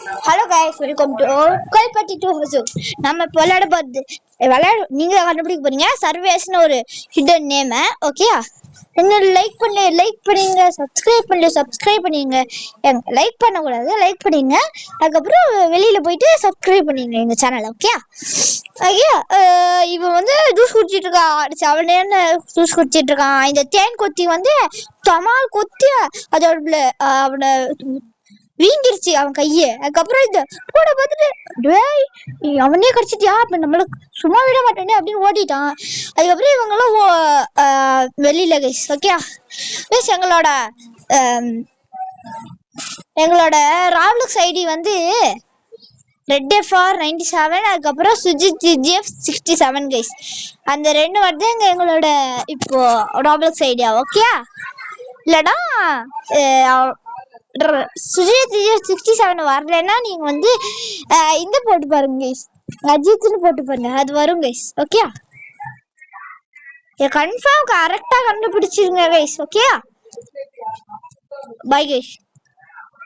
Hello guys, welcome to கோல்பட்டி டு ஹசூர். நம்ம இப்போ நீங்க கண்டுபிடிக்க போறீங்க சர்வேஸ்னு ஒரு ஹிடன் நேம். ஓகே, என்ன லைக் பண்ணுங்க, சப்ஸ்கிரைப் பண்ணுங்க. லைக் பண்ணக்கூடாது, லைக் பண்ணுங்க. அதுக்கப்புறம் வெளியில போயிட்டு சப்ஸ்கிரைப் பண்ணுங்க எங்க சேனல். Okay okay. இவன் வந்து ஜூஸ் குடிச்சிட்டு இருக்கான், அவனே ஜூஸ் குடிச்சிட்டு இருக்கான். இந்த தேன் கொத்தி வந்து தமால் கொத்தி அதோட அவனை வீங்கிருச்சு அவன் கையை. அதுக்கப்புறம் இந்த கூட பார்த்துட்டு அவனே கடிச்சிட்டியா, அப்ப நம்மளுக்கு சும்மா விட மாட்டேனே அப்படின்னு ஓடிட்டான். அதுக்கப்புறம் இவங்கெல்லாம் வெளியில கைஸ். ஓகே கைஸ், எங்களோட ராப்ளக்ஸ் ஐடி வந்து RedFR97, அதுக்கப்புறம் சுஜித் GF67 கைஸ். அந்த ரெண்டு வந்து எங்களோட இப்போ ராப்ளக்ஸ் ஐடியா. ஓகே, இல்லைனா சுஜித் 67 வரலன்னா நீங்க வந்து இந்த போட்டு பாருங்க கைஸ், அஜித்னு போட்டு பாருங்க, அது வரும் கைஸ். ஓகே, கன்ஃபார்ம் கரெக்டா கண்டுபிடிச்சிருங்க கைஸ். Okay, bye guys.